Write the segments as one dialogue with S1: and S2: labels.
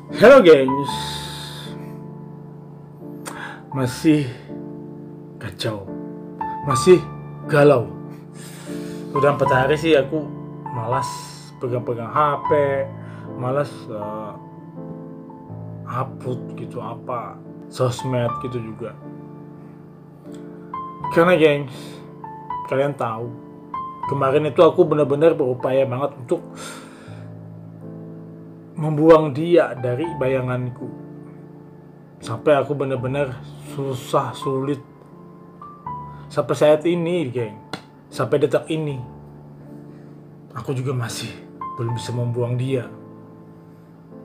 S1: Halo gengs, masih kacau, masih galau. Udah 4 hari sih aku malas pegang-pegang HP, malas upload gitu apa, sosmed gitu juga. Karena gengs, kalian tahu, kemarin itu aku benar-benar berupaya banget untuk membuang dia dari bayanganku. Sampai aku benar-benar sulit sampai saat ini, geng. Sampai detik ini, aku juga masih belum bisa membuang dia.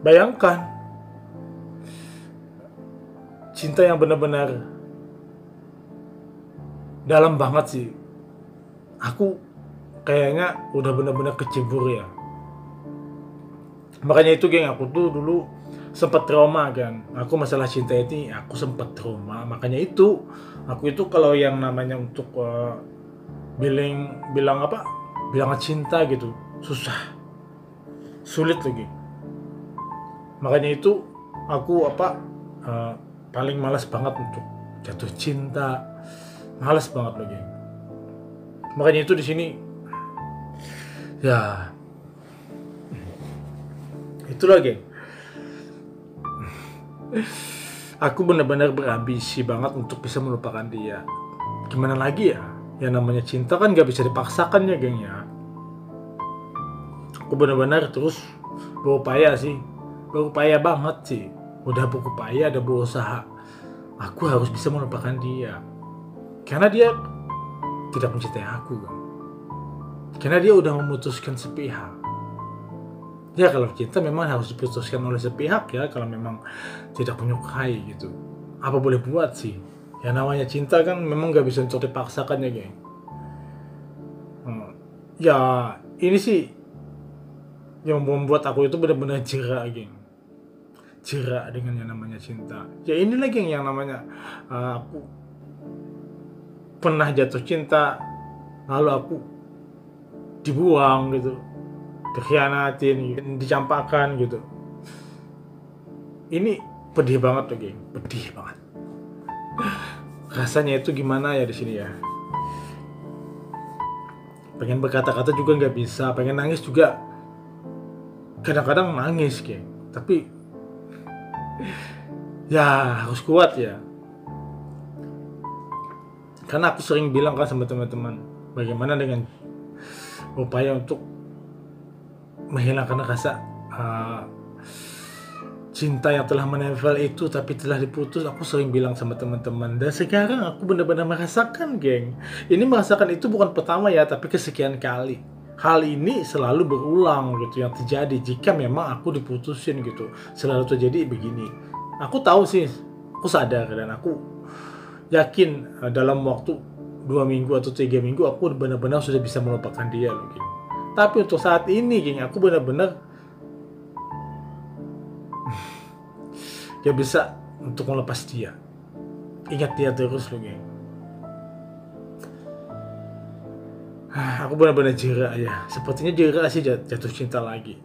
S1: Bayangkan, cinta yang benar-benar dalam banget sih. Aku kayaknya udah benar-benar kecebur ya. Makanya itu geng, aku tuh dulu sempat trauma kan. Aku masalah cinta ini aku sempat trauma. Makanya itu aku itu kalau yang namanya untuk bilang cinta gitu susah, sulit lagi. Makanya itu aku paling malas banget untuk jatuh cinta, malas banget lagi. Makanya itu di sini ya itulah geng, aku benar-benar berambisi banget untuk bisa melupakan dia. Gimana lagi ya, yang namanya cinta kan gak bisa dipaksakan ya geng ya. Aku benar-benar terus berupaya sih, berupaya banget sih. Udah berupaya, ada berusaha. Aku harus bisa melupakan dia, karena dia tidak mencintai aku kan. Karena dia udah memutuskan sepihak. Ya kalau cinta memang harus diputuskan oleh sepihak ya, kalau memang tidak menyukai gitu. Apa boleh buat sih. Ya namanya cinta kan memang gak bisa untuk dipaksakan ya geng. Ya ini sih yang membuat aku itu benar-benar jerak geng. Jerak dengan yang namanya cinta. Ya inilah geng yang namanya aku pernah jatuh cinta, lalu aku dibuang gitu, dikhianatin gitu, dicampakkan gitu. Ini pedih banget tuh geng, pedih banget. Rasanya itu gimana ya di sini ya. Pengen berkata-kata juga nggak bisa, pengen nangis juga kadang-kadang nangis geng. Tapi ya harus kuat ya. Karena aku sering bilang kan sama teman-teman, bagaimana dengan upaya untuk menghilangkan rasa cinta yang telah menempel itu tapi telah diputus. Aku sering bilang sama teman-teman, dan sekarang aku benar-benar merasakan geng. Ini merasakan itu bukan pertama ya, tapi kesekian kali. Hal ini selalu berulang gitu yang terjadi jika memang aku diputusin gitu. Selalu terjadi begini. Aku tahu sih, aku sadar dan aku yakin dalam waktu 2 minggu atau 3 minggu aku benar-benar sudah bisa melupakan dia loh geng. Tapi untuk saat ini geng, aku benar-benar gak bisa untuk melepas dia. Ingat dia terus loh geng. Aku benar-benar jerak ya. Sepertinya jerak sih jatuh cinta lagi.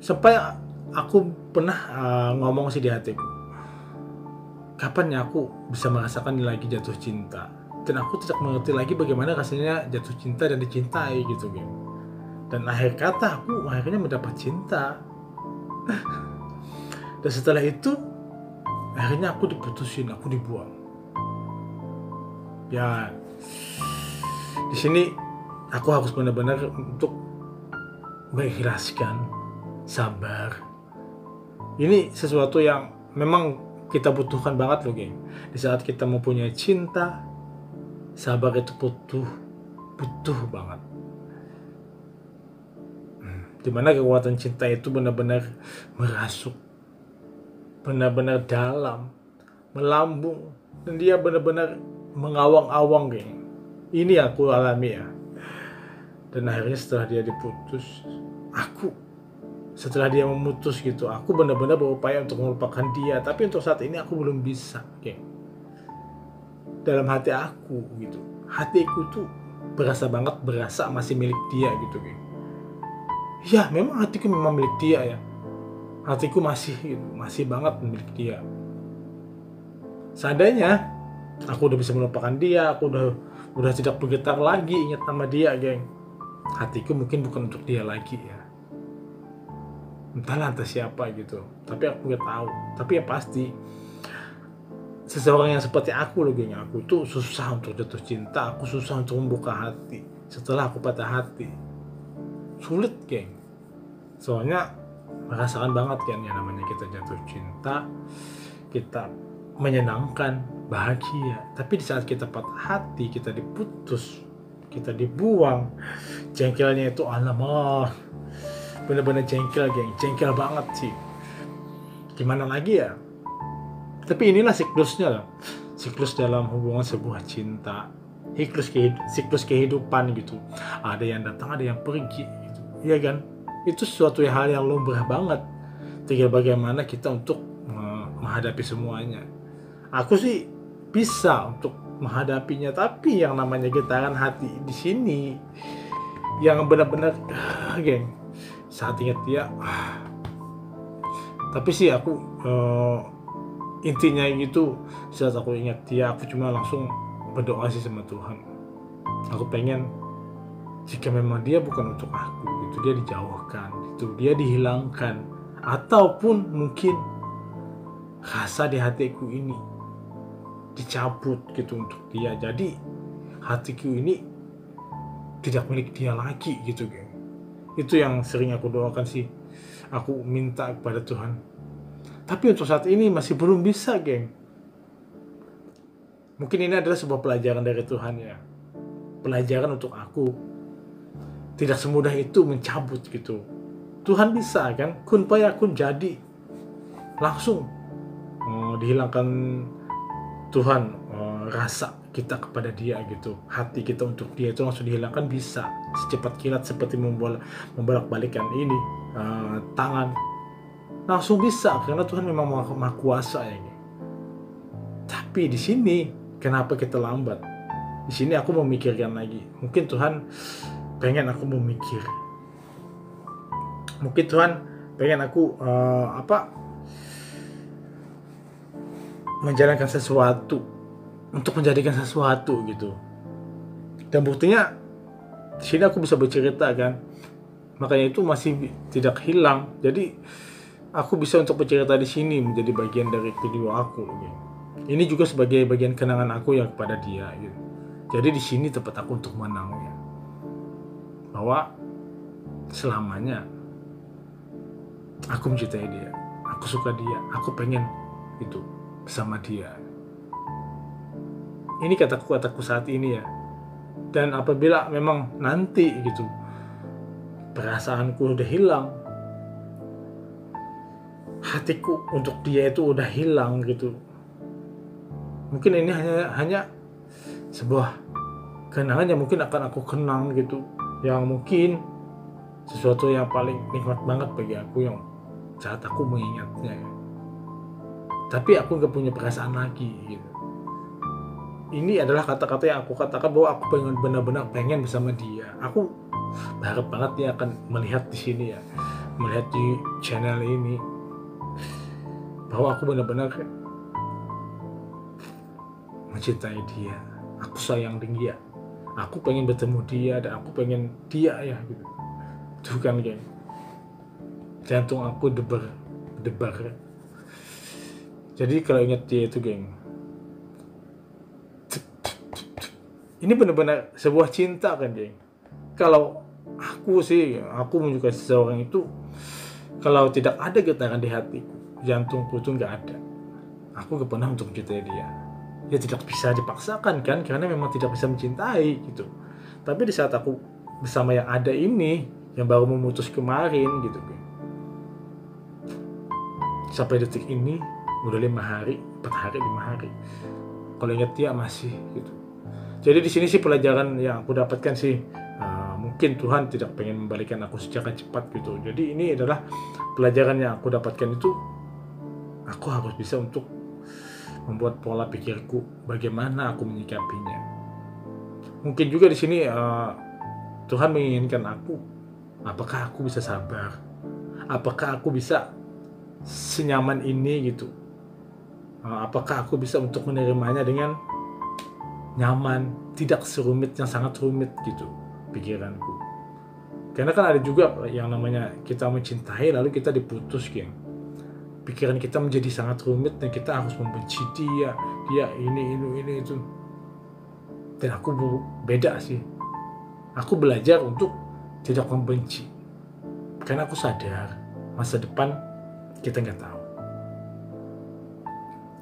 S1: Sampai aku pernah ngomong sih di hatiku, kapan ya aku bisa merasakan lagi jatuh cinta. Dan aku tidak mengerti lagi bagaimana rasanya jatuh cinta dan dicintai gitu geng. Dan akhir kata aku akhirnya mendapat cinta. Dan setelah itu akhirnya aku diputusin, aku dibuang. Ya di sini aku harus benar-benar untuk mengikhlaskan, sabar. Ini sesuatu yang memang kita butuhkan banget loh geng. Di saat kita mempunyai cinta, sabar itu butuh banget. Dimana kekuatan cinta itu benar-benar merasuk, benar-benar dalam, melambung, dan dia benar-benar mengawang-awang geng. Ini aku alami ya. Dan akhirnya setelah dia diputus, setelah dia memutus gitu, aku benar-benar berupaya untuk melupakan dia. Tapi untuk saat ini aku belum bisa geng. Dalam hati aku gitu, hatiku tuh berasa masih milik dia gitu geng. Ya memang hatiku memang milik dia ya, hatiku masih banget milik dia. Seandainya aku udah bisa melupakan dia, aku udah tidak bergetar lagi ingat nama dia, geng, hatiku mungkin bukan untuk dia lagi ya. Entahlah entah siapa gitu, tapi aku gak tahu. Tapi yang pasti seseorang yang seperti aku loh, geng, aku tuh susah untuk jatuh cinta, aku susah untuk membuka hati setelah aku patah hati. Sulit, geng. Soalnya merasakan banget kan yang namanya kita jatuh cinta, kita menyenangkan, bahagia. Tapi di saat kita patah hati, kita diputus, kita dibuang, jengkelnya itu alamak, bener-bener jengkel, geng, jengkel banget sih. Gimana lagi ya? Tapi inilah siklusnya lah, siklus dalam hubungan sebuah cinta, siklus kehidupan gitu. Ada yang datang, ada yang pergi gitu. Iya kan? Itu suatu hal yang lumrah banget. Tinggal bagaimana kita untuk menghadapi semuanya. Aku sih bisa untuk menghadapinya, tapi yang namanya getaran hati di sini yang benar-benar, geng, saat ingat dia, tapi sih aku intinya gitu, saat aku ingat dia, aku cuma langsung berdoa sih sama Tuhan. Aku pengen jika memang dia bukan untuk aku, itu dia dijauhkan, itu dia dihilangkan, ataupun mungkin rasa di hatiku ini dicabut gitu untuk dia, jadi hatiku ini tidak milik dia lagi gitu, geng. Itu yang sering aku doakan sih, aku minta kepada Tuhan. Tapi untuk saat ini masih belum bisa, geng. Mungkin ini adalah sebuah pelajaran dari Tuhan ya, pelajaran untuk aku. Tidak semudah itu mencabut gitu. Tuhan bisa kan, kun fayakun, jadi langsung dihilangkan Tuhan rasa kita kepada dia gitu, hati kita untuk dia itu langsung dihilangkan, bisa secepat kilat, seperti membolak-balikan ini tangan, langsung bisa, karena Tuhan memang maha kuasa ya. Tapi di sini kenapa kita lambat? Di sini aku memikirkan lagi. Mungkin Tuhan pengen aku memikir. Mungkin Tuhan pengen aku menjalankan sesuatu, untuk menjadikan sesuatu gitu. Dan buktinya di sini aku bisa bercerita kan. Makanya itu masih tidak hilang. Jadi aku bisa untuk bercerita di sini, menjadi bagian dari video aku gitu. Ini juga sebagai bagian kenangan aku yang kepada dia gitu. Jadi di sini tempat aku untuk menang ya. Bahwa selamanya aku mencintai dia, aku suka dia, aku pengen itu bersama dia. Ini kataku saat ini ya. Dan apabila memang nanti gitu perasaanku udah hilang, hatiku untuk dia itu udah hilang gitu, mungkin ini hanya sebuah kenangan yang mungkin akan aku kenang gitu, yang mungkin sesuatu yang paling nikmat banget bagi aku yang saat aku mengingatnya. Tapi aku gak punya perasaan lagi gitu. Ini adalah kata-kata yang aku katakan bahwa aku benar-benar pengen bersama dia. Aku berharap banget dia akan melihat di sini ya, melihat di channel ini, bahwa aku benar-benar mencintai dia. Aku sayang dia. Aku pengen bertemu dia, dan aku pengen dia ya gitu. Tuh kan, geng. Jantung aku debar. Jadi kalau ingat dia itu, geng, ini benar-benar sebuah cinta kan, geng. Kalau aku menyukai seseorang itu, kalau tidak ada getaran di hatiku, jantungku itu nggak ada, aku gak pernah untuk mencintai dia. Ya tidak bisa dipaksakan kan, karena memang tidak bisa mencintai gitu. Tapi di saat aku bersama yang ada ini, yang baru memutus kemarin gitu, geng, sampai detik ini udah 5 hari, 4 hari, 5 hari, kalau ingat dia masih gitu. Jadi di sini sih pelajaran yang aku dapatkan sih, mungkin Tuhan tidak pengen membalikan aku secara cepat gitu. Jadi ini adalah pelajaran yang aku dapatkan, itu aku harus bisa untuk membuat pola pikirku bagaimana aku menyikapinya. Mungkin juga di sini Tuhan menginginkan aku, apakah aku bisa sabar, apakah aku bisa senyaman ini gitu. Apakah aku bisa untuk menerimanya dengan nyaman, tidak serumit yang sangat rumit gitu pikiranku. Karena kan ada juga yang namanya kita mencintai lalu kita diputus, geng. Pikiran kita menjadi sangat rumit dan kita harus membenci dia ini itu. Dan aku beda sih. Aku belajar untuk tidak membenci. Karena aku sadar masa depan kita nggak tahu.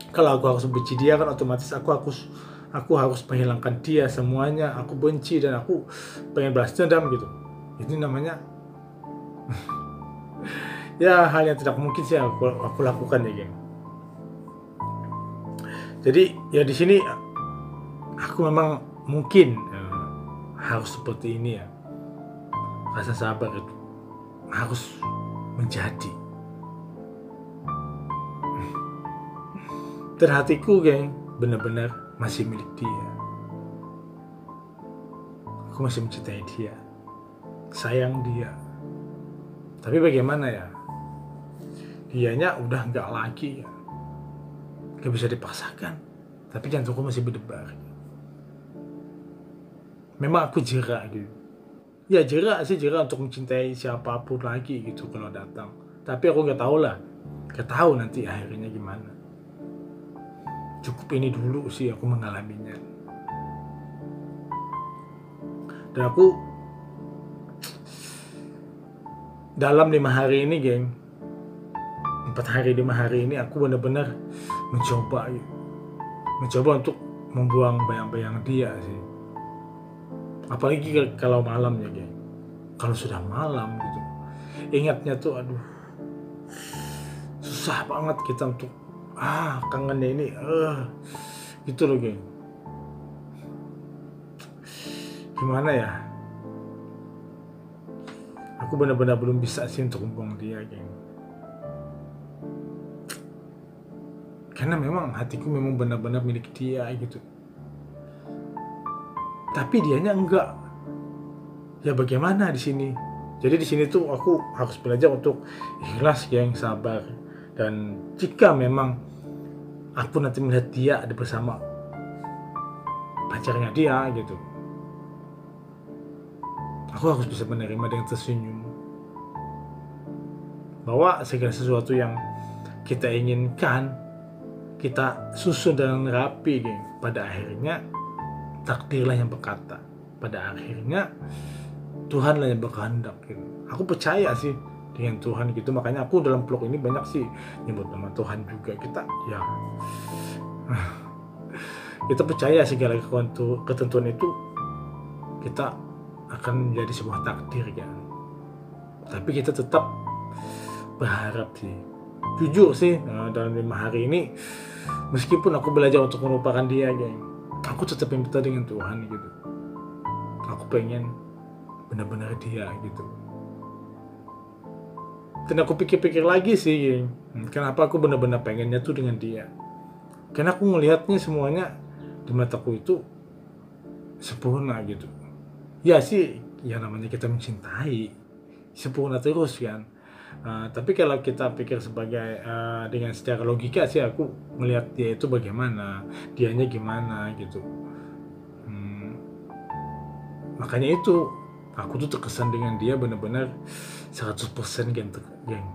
S1: Kalau aku harus benci dia kan otomatis aku harus menghilangkan dia semuanya. Aku benci dan aku pengen balas dendam gitu. Ini namanya ya hal yang tidak mungkin sih aku lakukan ya, geng. Jadi ya di sini aku memang mungkin harus seperti ini ya. Rasa sabar itu harus menjadi. Dan hatiku, geng, benar-benar masih milik dia. Aku masih mencintai dia, sayang dia. Tapi bagaimana ya? Dianya udah nggak lagi ya. Gak bisa dipaksakan. Tapi jantungku masih berdebar. Memang aku jerak gitu. Ya jerak untuk mencintai siapapun lagi gitu kalau datang. Tapi aku nggak tahu lah. Nggak tahu nanti akhirnya gimana. Cukup ini dulu sih aku mengalaminya. Dan aku dalam 5 hari ini, geng, 4 hari 5 hari ini aku benar-benar mencoba untuk membuang bayang-bayang dia sih. Apalagi kalau malam ya, geng. Kalau sudah malam gitu, ingatnya tuh aduh susah banget kita untuk kangennya ini gitu loh, geng. Gimana ya, aku benar-benar belum bisa sih untuk membuang dia, geng. Karena memang hatiku memang benar-benar milik dia gitu. Tapi dianya enggak. Ya bagaimana di sini? Jadi di sini tuh aku harus belajar untuk ikhlas, geng, sabar. Dan jika memang aku nanti melihat dia ada bersama pacarnya dia gitu, aku harus bisa menerima dengan tersenyum. Bahwa segala sesuatu yang kita inginkan, kita susun dengan rapi, geng. Pada akhirnya takdirlah yang berkata. Pada akhirnya Tuhanlah yang berkehendak gitu. Aku percaya sih dengan Tuhan gitu. Makanya aku dalam vlog ini banyak sih nyebut nama Tuhan juga. Kita percaya segala ketentuan itu kita akan menjadi sebuah takdir, kan. Tapi kita tetap berharap sih. Jujur sih, dalam 5 hari ini meskipun aku belajar untuk melupakan dia, geng, aku tetap minta dengan Tuhan gitu. Aku pengen benar-benar dia gitu. Dan aku pikir-pikir lagi sih, geng, kenapa aku benar-benar pengennya tuh dengan dia. Karena aku ngelihatnya semuanya di mataku itu sempurna gitu. Ya sih, ya namanya kita mencintai sempurna terus, kan. Tapi kalau kita pikir sebagai dengan secara logika sih, aku melihat dia itu bagaimana, dianya gimana gitu. Makanya itu aku tuh terkesan dengan dia benar-benar 100%, geng.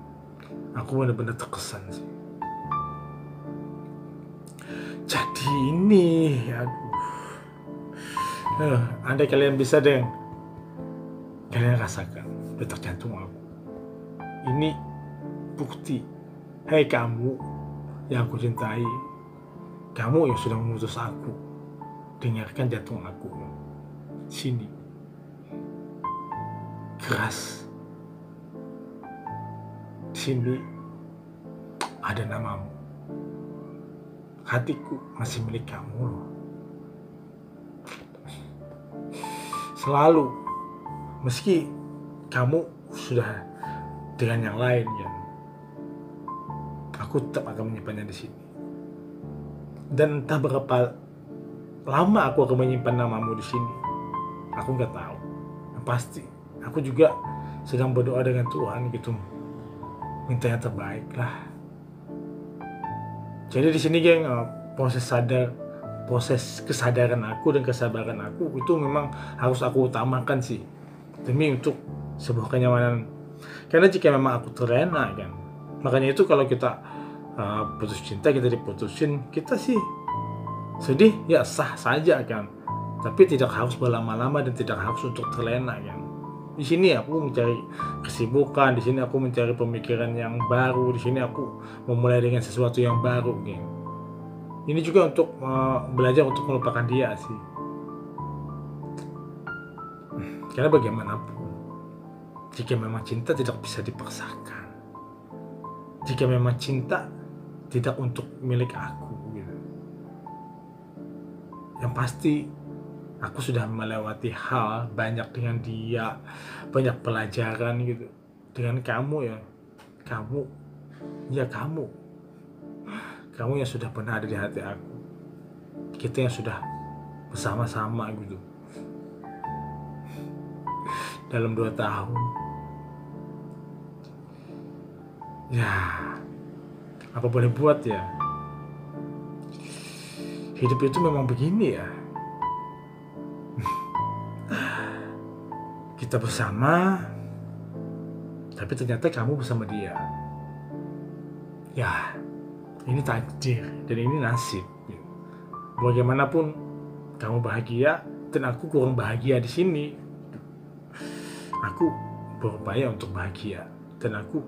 S1: Aku benar-benar terkesan sih. Jadi ini, andai kalian bisa, deng, kalian rasakan detak jantung aku. Ini bukti. Hei kamu yang aku cintai, kamu yang sudah memutus aku, dengarkan jantung aku. Sini, keras. Sini ada namamu. Hatiku masih milik kamu loh. Selalu, meski kamu sudah dengan yang lain, ya, aku tetap akan menyimpannya di sini. Dan entah berapa lama aku akan menyimpan namamu di sini, aku nggak tahu. Yang pasti, aku juga sedang berdoa dengan Tuhan gitu. minta yang terbaik lah. Jadi di sini geng, proses kesadaran aku dan kesabaran aku itu memang harus aku utamakan sih, demi untuk sebuah kenyamanan. Karena jika memang aku terlena kan, makanya itu kalau kita putus cinta, kita diputusin, kita sih sedih ya, sah saja kan, tapi tidak harus berlama-lama dan tidak harus untuk terlena kan. Di sini aku mencari kesibukan, di sini aku mencari pemikiran yang baru, di sini aku memulai dengan sesuatu yang baru, geng. Ini juga untuk belajar untuk melupakan dia sih. Karena bagaimanapun, jika memang cinta tidak bisa dipaksakan, jika memang cinta tidak untuk milik aku gitu, yang pasti aku sudah melewati hal banyak dengan dia, banyak pelajaran gitu. Dengan kamu ya, kamu yang sudah pernah ada di hati aku. Kita yang sudah bersama-sama gitu dalam 2 tahun. Ya, apa boleh buat ya. Hidup itu memang begini ya. Kita bersama, tapi ternyata kamu bersama dia. Ya, ini takdir dan ini nasib. Bagaimanapun kamu bahagia dan aku kurang bahagia di sini. Aku berupaya untuk bahagia dan aku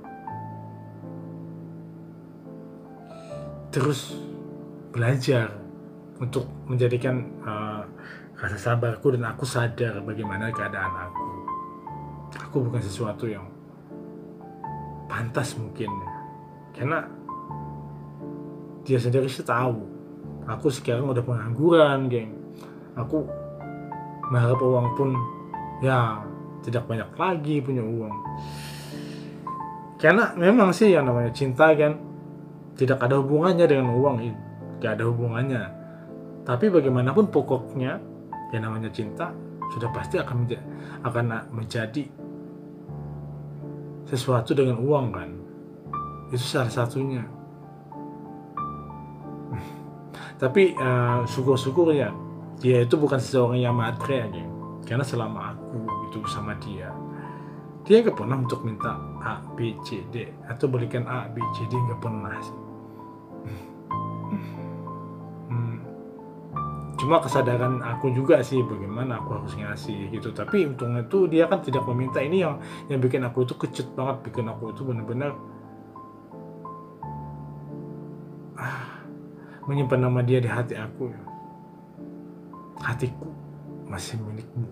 S1: terus belajar untuk menjadikan rasa sabarku, dan aku sadar bagaimana keadaan aku. Aku bukan sesuatu yang pantas mungkin, karena dia sendiri sih tahu aku sekarang udah pengangguran, geng. Aku mengharap uang pun ya tidak banyak lagi punya uang. Karena memang sih yang namanya cinta kan tidak ada hubungannya dengan uang, gak ada hubungannya. Tapi bagaimanapun pokoknya yang namanya cinta sudah pasti akan menjadi sesuatu dengan uang kan. Itu salah satunya. Tapi syukur-syukur ya, dia itu bukan seseorang yang matre aja. Karena selama aku itu bersama dia gak pernah untuk minta A, B, C, D atau berikan A, B, C, D, gak pernah sih. Cuma kesadaran aku juga sih bagaimana aku harus ngasih gitu. Tapi untungnya tuh dia kan tidak meminta. Ini yang bikin aku itu kecut banget, bikin aku itu benar-benar menyimpan nama dia di hati aku. Hatiku masih milikmu,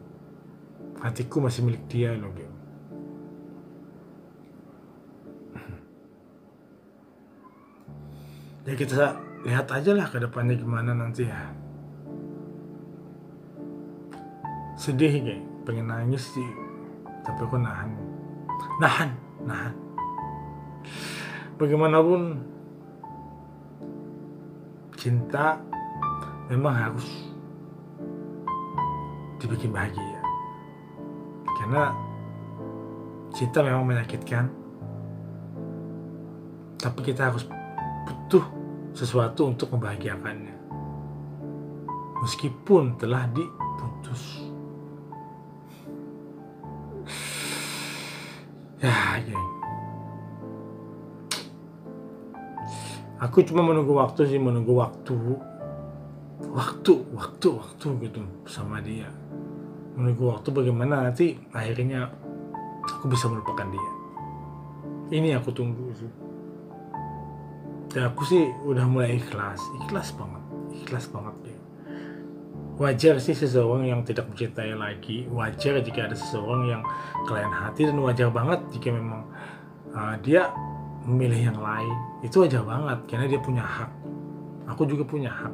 S1: hatiku masih milik dia loh, geng. Ya kita lihat aja lah ke depannya gimana nanti ya. Sedih geng, pengen nangis sih, tapi aku nahan. Bagaimanapun cinta memang harus dibikin bahagia, karena cinta memang menyakitkan, tapi kita harus butuh sesuatu untuk membahagiakannya meskipun telah diputus. Ya geng, aku cuma menunggu waktu gitu sama dia. Menunggu waktu bagaimana nanti akhirnya aku bisa melupakan dia. Ini aku tunggu sih. Dan aku sih udah mulai ikhlas banget ya. Wajar sih seseorang yang tidak mencintai lagi, wajar jika ada seseorang yang kelain hati, dan wajar banget jika memang dia memilih yang lain. Itu wajar banget karena dia punya hak. Aku juga punya hak.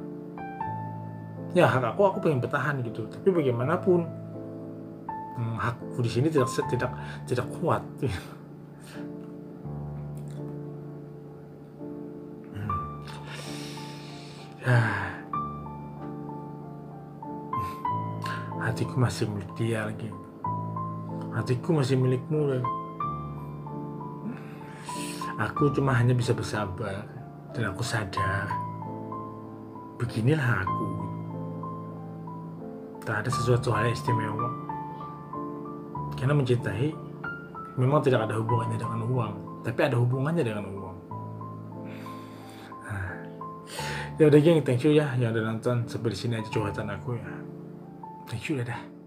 S1: Ya hak aku pengen bertahan gitu. Tapi bagaimanapun hakku di sini tidak kuat. Ya, hatiku masih milik dia lagi. Hatiku masih milikmu lagi. Aku cuma hanya bisa bersabar. Dan aku sadar, beginilah aku. Tak ada sesuatu hal yang istimewa. Karena mencintai memang tidak ada hubungannya dengan uang, tapi ada hubungannya dengan uang. Ya udah geng, thank you ya yang udah nonton. Sampai di sini aja curhatan aku ya. Thank you, dadah.